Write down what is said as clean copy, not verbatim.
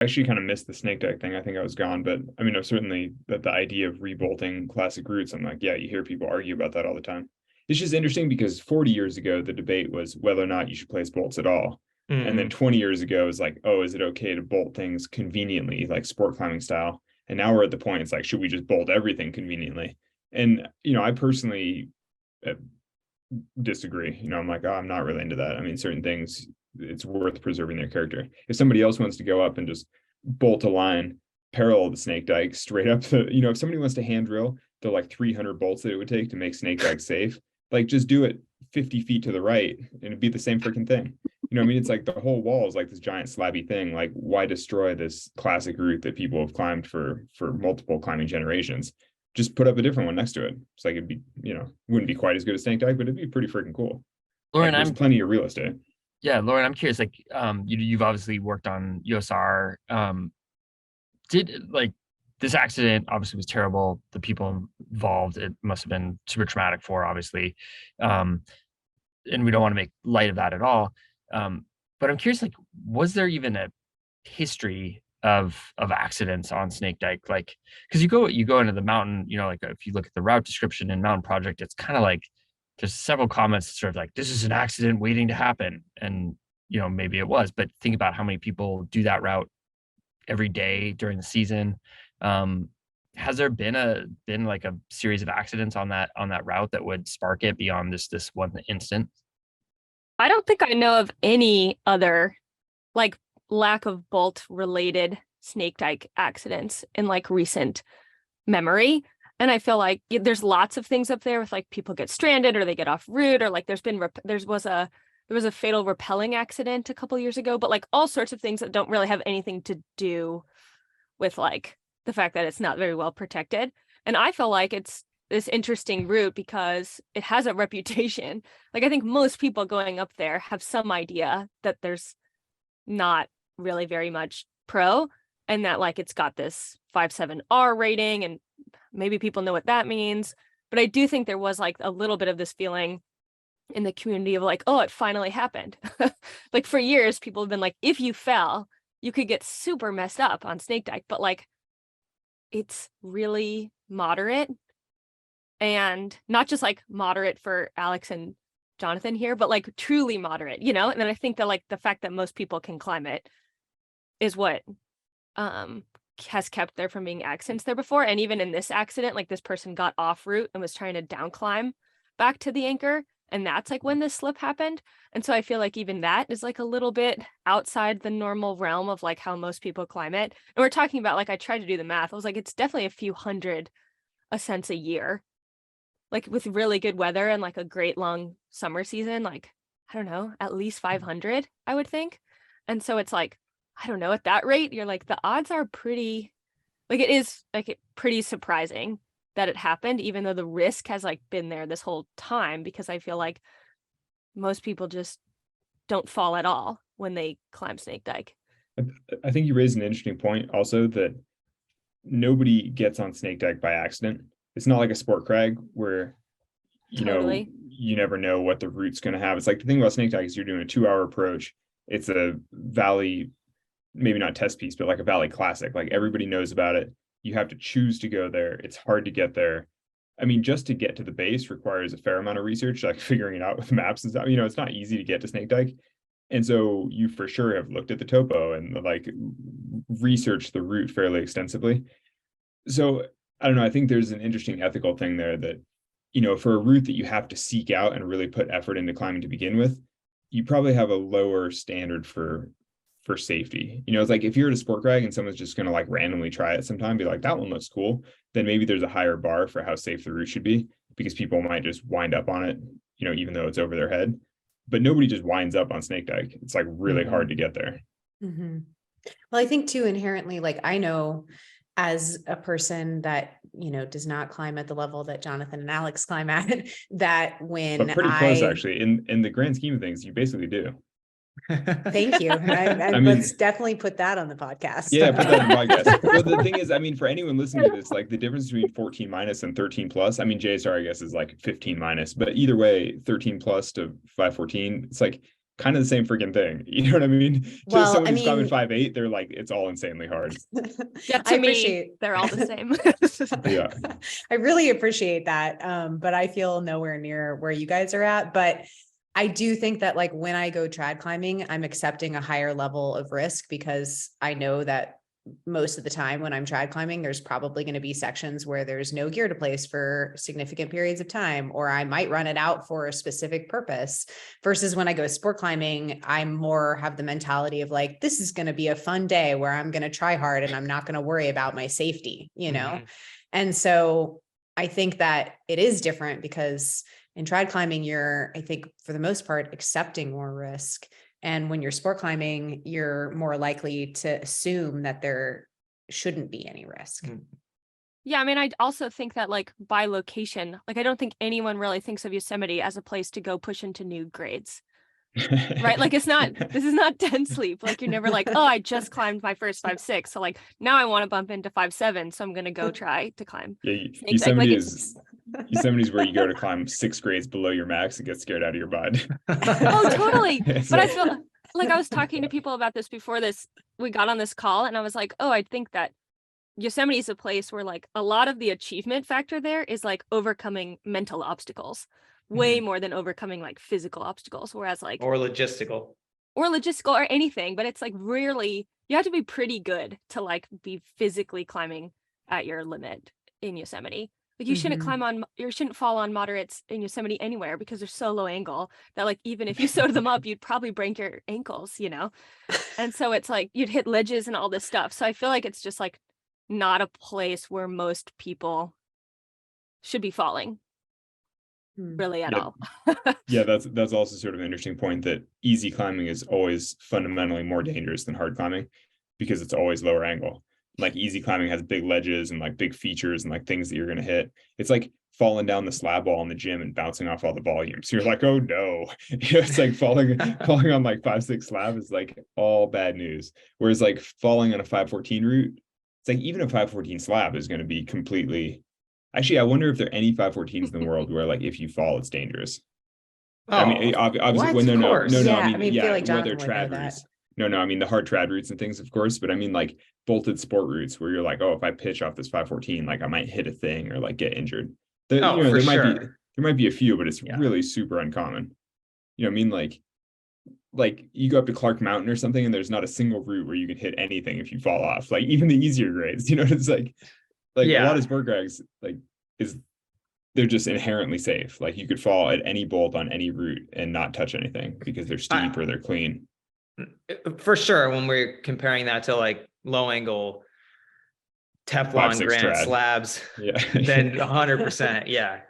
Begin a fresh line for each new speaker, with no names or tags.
actually kind of missed the snake dike thing. I think I was gone, but I mean, certainly that the idea of rebolting classic routes, I'm like, yeah, you hear people argue about that all the time. It's just interesting because 40 years ago, the debate was whether or not you should place bolts at all. And then
Mm-mm.
20 years ago, it was like, oh, is it okay to bolt things conveniently, like sport climbing style? And now we're at the point, it's like, should we just bolt everything conveniently? And, I personally uh, disagree. I'm like, oh, I'm not really into that. I mean, certain things, it's worth preserving their character. If somebody else wants to go up and just bolt a line parallel to snake dike straight up if somebody wants to hand drill the like 300 bolts that it would take to make snake dike safe, like just do it 50 feet to the right and it'd be the same freaking thing. I mean, it's like the whole wall is like this giant slabby thing. Like, why destroy this classic route that people have climbed for multiple climbing generations? Just put up a different one next to it. It's like it'd be, wouldn't be quite as good as snake dike, but it'd be pretty freaking cool. Like,
Lauren,
there's plenty of real estate.
Lauren, I'm curious, like, you've obviously worked on USR. Did like this accident obviously was terrible. The people involved, it must have been super traumatic for, obviously. Um, and we don't want to make light of that at all. But I'm curious, like, was there even a history of accidents on Snake Dike? Like, because you go into the mountain, like if you look at the route description in Mountain Project, it's kind of like there's several comments sort of like this is an accident waiting to happen, and maybe it was, but think about how many people do that route every day during the season. Has there been like a series of accidents on that route that would spark it beyond this one instant?
I don't think I know of any other like lack of bolt related snake dike accidents in like recent memory. And I feel like there's lots of things up there with like people get stranded or they get off route, or like there was a fatal rappelling accident a couple years ago, but like all sorts of things that don't really have anything to do with like the fact that it's not very well protected. And I feel like it's this interesting route because it has a reputation. Like I think most people going up there have some idea that there's not really very much pro, and that like it's got this 5.7R rating, and maybe people know what that means. But I do think there was like a little bit of this feeling in the community of like, oh, it finally happened. Like for years, people have been like, if you fell, you could get super messed up on snake dike, but like it's really moderate, and not just like moderate for Alex and Jonathan here, but like truly moderate, And then I think that like the fact that most people can climb it is what has kept there from being accidents there before. And even in this accident, like this person got off route and was trying to down climb back to the anchor, and that's like when this slip happened. And so I feel like even that is like a little bit outside the normal realm of like how most people climb it. And we're talking about, like, I tried to do the math, I was like, it's definitely a few hundred ascents a year, like with really good weather and like a great long summer season, like I don't know, at least 500, I would think. And so it's like, I don't know, at that rate, you're like, the odds are pretty, like it is like pretty surprising that it happened, even though the risk has like been there this whole time, because I feel like most people just don't fall at all when they climb snake dike.
I think you raised an interesting point also, that nobody gets on snake dike by accident. It's not like a sport crag where
Totally.
you never know what the route's going to have. It's like the thing about snake dike is you're doing a 2-hour approach. It's a valley, maybe not test piece, but like a valley classic. Like everybody knows about it. You have to choose to go there. It's hard to get there. I mean, just to get to the base requires a fair amount of research, like figuring it out with maps and stuff. It's not easy to get to snake dike. And so you for sure have looked at the topo and like researched the route fairly extensively. So I don't know. I think there's an interesting ethical thing there that, for a route that you have to seek out and really put effort into climbing to begin with, you probably have a lower standard for safety. It's like if you're at a sport crag and someone's just going to like randomly try it sometime, be like, that one looks cool, then maybe there's a higher bar for how safe the route should be, because people might just wind up on it, even though it's over their head. But nobody just winds up on snake dike. It's like really hard to get there.
Mm-hmm. Well, I think too, inherently, like I know as a person that, does not climb at the level that Jonathan and Alex climb at, that when
but pretty close actually, in the grand scheme of things, you basically do.
Thank you. I mean, let's definitely put that on the podcast.
Yeah, put that on the podcast. Well, the thing is, I mean, for anyone listening to this, like the difference between 14 minus and 13 plus, I mean, JSR, I guess, is like 15 minus, but either way, 13 plus to 514, it's like kind of the same freaking thing. You know what I mean? To
Well,
someone
I
who's climbing
mean-
5'8", they're like, it's all insanely hard.
Yeah,
I
to me,
appreciate-
they're all the same.
Yeah.
I really appreciate that. But I feel nowhere near where you guys are at. But I do think that like when I go trad climbing, I'm accepting a higher level of risk because I know that most of the time when I'm trad climbing, there's probably going to be sections where there's no gear to place for significant periods of time, or I might run it out for a specific purpose. Versus when I go sport climbing, I more have the mentality of like, this is going to be a fun day where I'm going to try hard and I'm not going to worry about my safety, you know?
Mhm.
And so I think that it is different because in trad climbing, you're, I think for the most part, accepting more risk. And when you're sport climbing, you're more likely to assume that there shouldn't be any risk.
Yeah, I mean, I also think that like by location, like I don't think anyone really thinks of Yosemite as a place to go push into new grades, right? Like this is not den sleep. Like you're never like, oh, I just climbed my first 5.6. So like now I want to bump into 5.7. So I'm going to go try to climb.
Yeah,
Snake Dyke.
Yosemite
Like,
is Yosemite's where you go to climb 6 grades below your max and get scared out of your butt.
Oh, totally.
It's
But I
like-
feel like I was talking to people about this before we got on this call, and I was like, oh, I think that Yosemite is a place where like a lot of the achievement factor there is like overcoming mental obstacles way more than overcoming like physical obstacles. Whereas like,
Or logistical.
or logistical or anything, but it's like really, you have to be pretty good to like be physically climbing at your limit in Yosemite. Like you shouldn't you shouldn't fall on moderates in Yosemite anywhere because they're so low angle that like even if you sewed them up, you'd probably break your ankles, you know? And so it's like you'd hit ledges and all this stuff. So I feel like it's just like not a place where most people should be falling really at
Yeah.
all.
Yeah, that's also sort of an interesting point that easy climbing is always fundamentally more dangerous than hard climbing because it's always lower angle. Like easy climbing has big ledges and like big features and like things that you're going to hit. It's like falling down the slab wall in the gym and bouncing off all the volume. So you're like, oh no, it's like falling on like 5.6 slab is like all bad news. Whereas like falling on a 5.14 route, it's like even a 5.14 slab is going to be completely. Actually, I wonder if there are any 5.14s in the world where like if you fall, it's dangerous. I mean, obviously,
what?
well,
Of course.
no.
Yeah,
I mean,
I feel like
whether
Jonathan would know
trad
that.
routes. No, I mean the hard trad routes and things, of course, but I mean like bolted sport routes where you're like, oh, if I pitch off this 5.14, like I might hit a thing or like get injured.
For
there might be a few, but it's
Yeah.
really super uncommon. You know what I mean? Like you go up to Clark Mountain or something, and there's not a single route where you can hit anything if you fall off. Like even the easier grades, you know, it's like a lot of sport grads they're just inherently safe. Like you could fall at any bolt on any route and not touch anything because they're steep or they're clean.
For sure, when we're comparing that to like low angle Teflon
5.6
granite
trad.
slabs,
Yeah.
then 100%. Yeah.